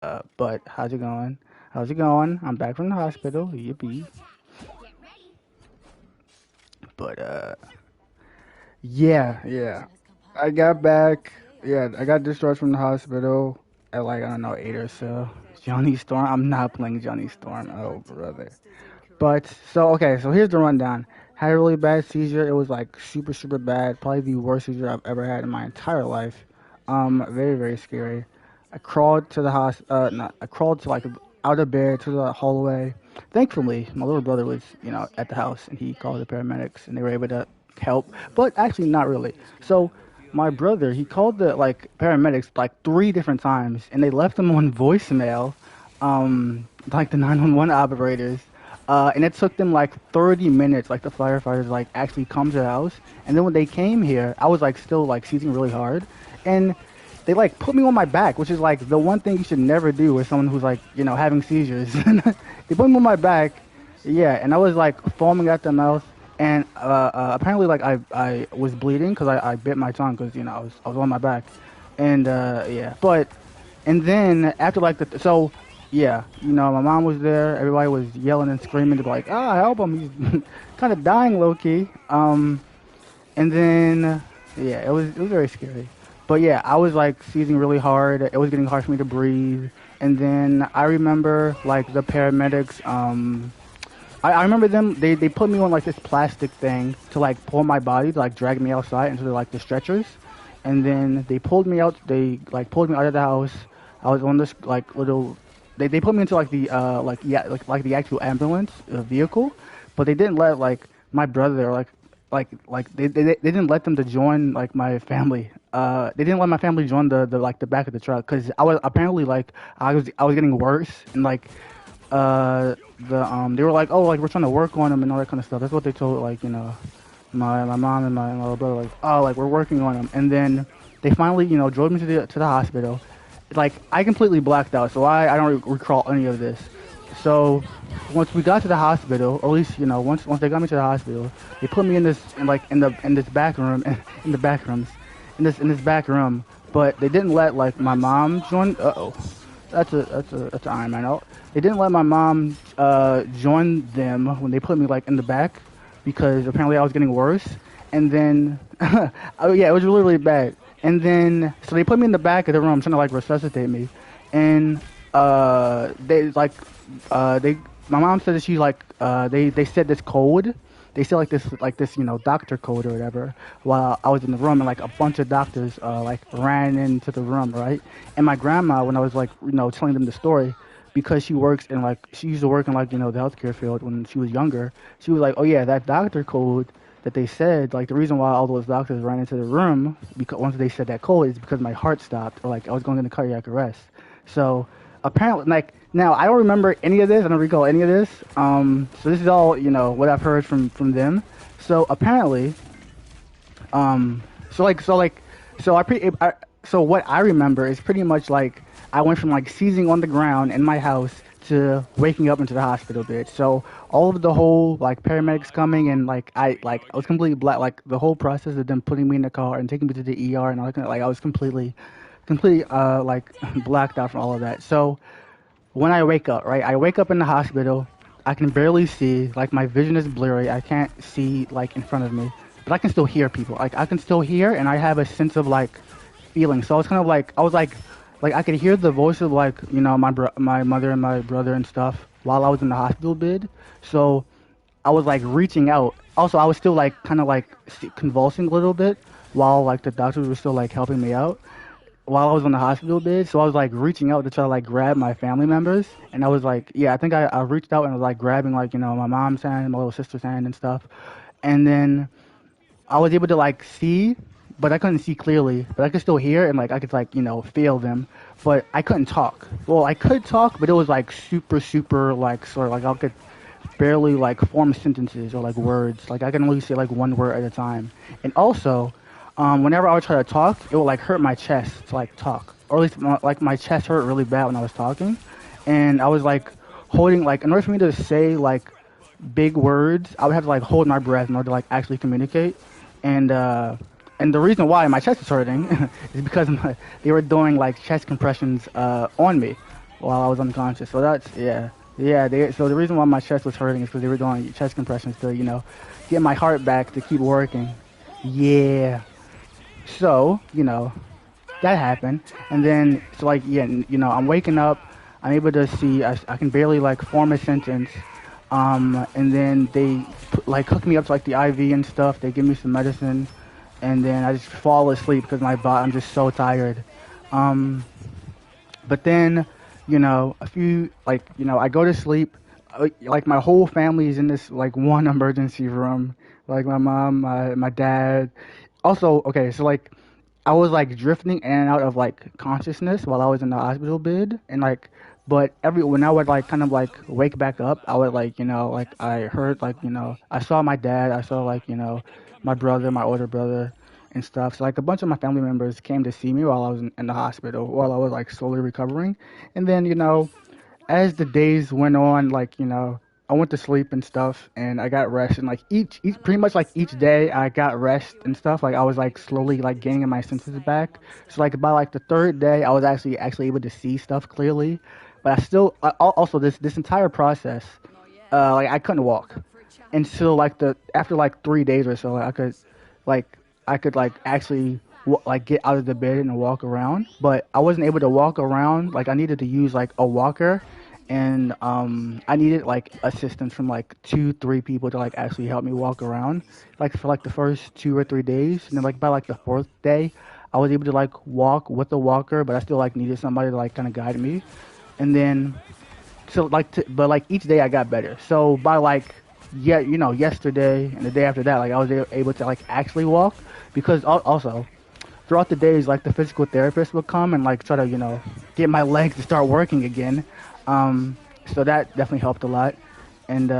But how's it going? How's it going? I'm back from the hospital. Yippee. But yeah. I got back. Yeah, I got discharged from the hospital at like I don't know 8 or so. Johnny Storm. I'm not playing Johnny Storm. Oh brother. But so okay, so here's the rundown. Had a really bad seizure. It was like super bad. Probably the worst seizure I've ever had in my entire life. Very scary. I crawled to the house. Not. I crawled to like out of bed to the hallway. Thankfully, my little brother was at the house and he called the paramedics and they were able to help. But actually, not really. So my brother he called the like paramedics like 3 different times and they left him on voicemail. Like the 911 operators. And it took them like 30 minutes, like the firefighters like actually come to the house. And then when they came here, I was like still like seizing really hard, and they like put me on my back, which is like the one thing you should never do with someone who's like having seizures. They put me on my back, yeah, and I was like foaming at the mouth, and apparently like I was bleeding because I bit my tongue because I was on my back, and yeah, but and then after like so yeah, my mom was there. Everybody was yelling and screaming to be like, "Ah, help him! He's kind of dying, low key." And then yeah, it was very scary. But yeah, I was like seizing really hard. It was getting hard for me to breathe. And then I remember like the paramedics. I remember them. They put me on like this plastic thing to like pull my body to like drag me outside into like the stretchers, and then they pulled me out. They like pulled me out of the house. I was on this like little. They put me into like the like the actual ambulance vehicle, but they didn't let like my brother they didn't let them to join like my family. They didn't let my family join the like the back of the truck because I was apparently like I was getting worse and like they were like, oh, like we're trying to work on him and all that kind of stuff. That's what they told like my mom and my little brother, like, oh, like we're working on him. And then they finally drove me to the hospital. Like I completely blacked out, so I don't recall any of this. So once we got to the hospital, or at least once they got me to the hospital, they put me in this in this back room in the back rooms in this back room. But they didn't let like my mom join. That's an Iron Man out. They didn't let my mom join them when they put me like in the back because apparently I was getting worse. And then, oh yeah, it was really bad. And then, so they put me in the back of the room trying to like resuscitate me, and they like they my mom said that she like they said this code. They said like this doctor code or whatever while I was in the room, and like a bunch of doctors like ran into the room, right? And my grandma, when I was like telling them the story, because she works in like she used to work in like the healthcare field when she was younger, she was like, oh yeah, that doctor code that they said, like the reason why all those doctors ran into the room because once they said that code is because my heart stopped or like I was going into cardiac arrest. So apparently, like now I don't remember any of this. I don't recall any of this. So this is all what I've heard from them. So apparently, um, so like so like so so what I remember is pretty much like I went from like seizing on the ground in my house to waking up into the hospital bed. So all of the whole like paramedics coming and I was completely black. Like the whole process of them putting me in the car and taking me to the ER and all that kind of, like I was completely like blacked out from all of that. So when I wake up, right, I wake up in the hospital. I can barely see. Like my vision is blurry. I can't see like in front of me, but I can still hear people. Like I can still hear, and I have a sense of like feeling. So it's kind of like I was like I could hear the voice of like my mother and my brother and stuff while I was in the hospital bed. So I was like reaching out. Also, I was still like kind of like convulsing a little bit while like the doctors were still like helping me out while I was on the hospital bed. So I was like reaching out to try to like grab my family members. And I was like, yeah, I think I reached out and was like grabbing like, my mom's hand, my little sister's hand and stuff. And then I was able to like see, but I couldn't see clearly. But I could still hear and like I could like, feel them. But I couldn't talk. Well, I could talk, but it was like super like sort of like I could barely like form sentences or like words. Like I can only say like one word at a time. And also, whenever I would try to talk, it would like hurt my chest to like talk, or at least like my chest hurt really bad when I was talking, and I was like holding like in order for me to say like big words, I would have to like hold my breath in order to like actually communicate, and and the reason why my chest is hurting is because they were doing like chest compressions on me, while I was unconscious. So that's yeah. So the reason why my chest was hurting is because they were doing chest compressions to, get my heart back to keep working. Yeah. So, that happened. And then, so like, yeah, I'm waking up. I'm able to see, I can barely like form a sentence. And then they like hook me up to like the IV and stuff. They give me some medicine. And then I just fall asleep because I'm just so tired. But then, I go to sleep. Like my whole family is in this like one emergency room. Like my mom, my dad. Also, okay, so like I was like drifting in and out of like consciousness while I was in the hospital bed, and like, but when I would like kind of like wake back up, I would like like I heard like I saw my dad, I saw like my brother, my older brother, and stuff. So like a bunch of my family members came to see me while I was in the hospital, while I was like slowly recovering, and then as the days went on, like I went to sleep and stuff, and I got rest, and like each pretty much like each day I got rest and stuff. Like I was like slowly like gaining my senses back. So like by like the third day, I was actually able to see stuff clearly, but I still also this entire process, like I couldn't walk until like after like 3 days or so. Like I could like actually like get out of the bed and walk around, but I wasn't able to walk around. Like I needed to use like a walker, and I needed like assistance from like 2-3 people to like actually help me walk around, like for like the first 2 or 3 days, and then like by like the fourth day, I was able to like walk with a walker, but I still like needed somebody to like kind of guide me, and then so like but like each day I got better. So by like yesterday and the day after that, like I was able to like actually walk, because also throughout the days, like the physical therapist would come and like try to get my legs to start working again. So that definitely helped a lot. And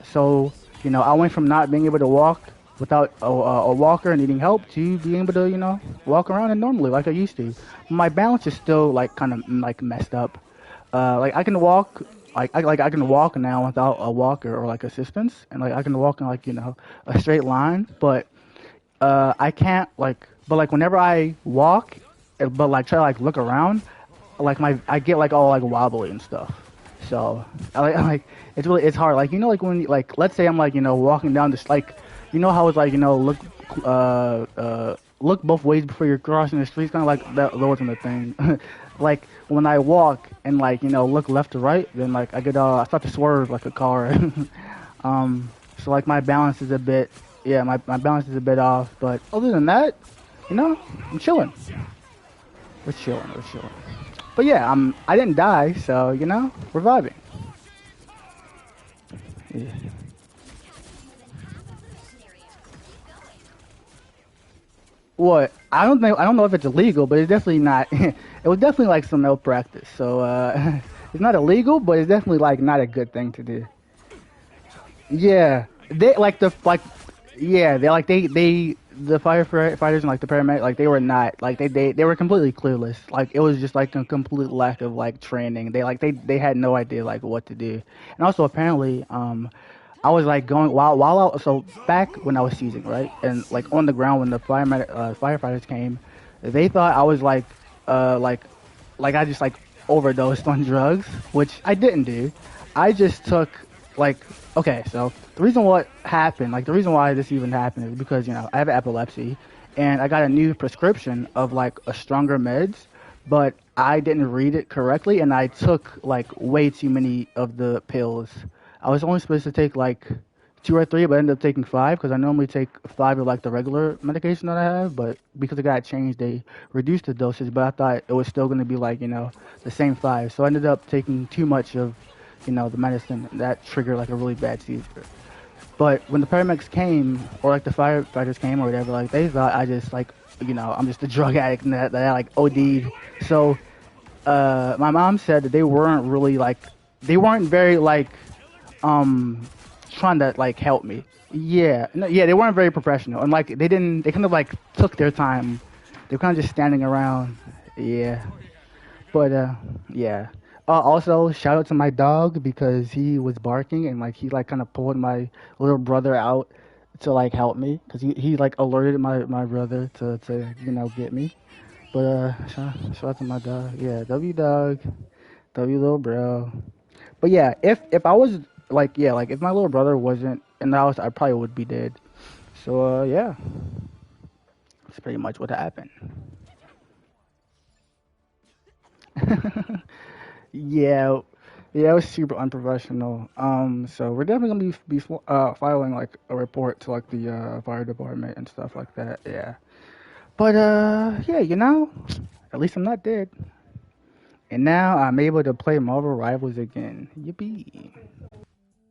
so I went from not being able to walk without a walker and needing help to being able to walk around and normally like I used to. My balance is still like kind of like messed up. Like I can walk. I can walk now without a walker or like assistance, and like I can walk in like a straight line, but I can't like. But like whenever I walk, but like try to like look around, like I get like all like wobbly and stuff. So I like it's hard. Like like when like let's say I'm like walking down this, like how it's like look both ways before you're crossing the street. Kind of like that wasn't a thing. Like when I walk and like look left to right, then like I start to swerve like a car. So like my balance is a bit my balance is a bit off. But other than that, I'm chilling. We're chilling. But yeah, I didn't die, so we're vibing. Yeah. What? I don't know if it's illegal, but it's definitely not. It was definitely like some malpractice. So it's not illegal, but it's definitely like not a good thing to do. Yeah, they like the firefighters and like the paramedics, like they were not like they were completely clueless. Like it was just like a complete lack of like training. They had no idea like what to do. And also apparently I was like going so back when I was seizing, right, and like on the ground when the firefighters came, they thought I was like I just like overdosed on drugs, which I didn't do. I just took like okay, so the reason why this even happened is because I have epilepsy, and I got a new prescription of like a stronger meds, but I didn't read it correctly, and I took like way too many of the pills. I was only supposed to take like 2 or 3, but I ended up taking 5 because I normally take 5 of like the regular medication that I have, but because it got changed, they reduced the dosage. But I thought it was still going to be like the same 5, so I ended up taking too much of the medicine, and that triggered like a really bad seizure. But when the paramedics came, or like the firefighters came or whatever, like they thought I just like I'm just a drug addict and that I like OD'd. So my mom said that they weren't very like trying to like help me. Yeah, no, yeah, they weren't very professional, and like they kind of like took their time. They were kind of just standing around. Yeah, but yeah. Also, shout out to my dog because he was barking and like he like kind of pulled my little brother out to like help me because he like alerted my brother to get me. But shout out to my dog. Yeah, W dog. W little bro. But yeah, if I was like yeah, like if my little brother wasn't in the house, I probably would be dead. So yeah, that's pretty much what happened. Yeah, yeah, it was super unprofessional. So we're definitely gonna be filing like a report to like the fire department and stuff like that. Yeah, but yeah, at least I'm not dead, and now I'm able to play Marvel Rivals again. Yippee!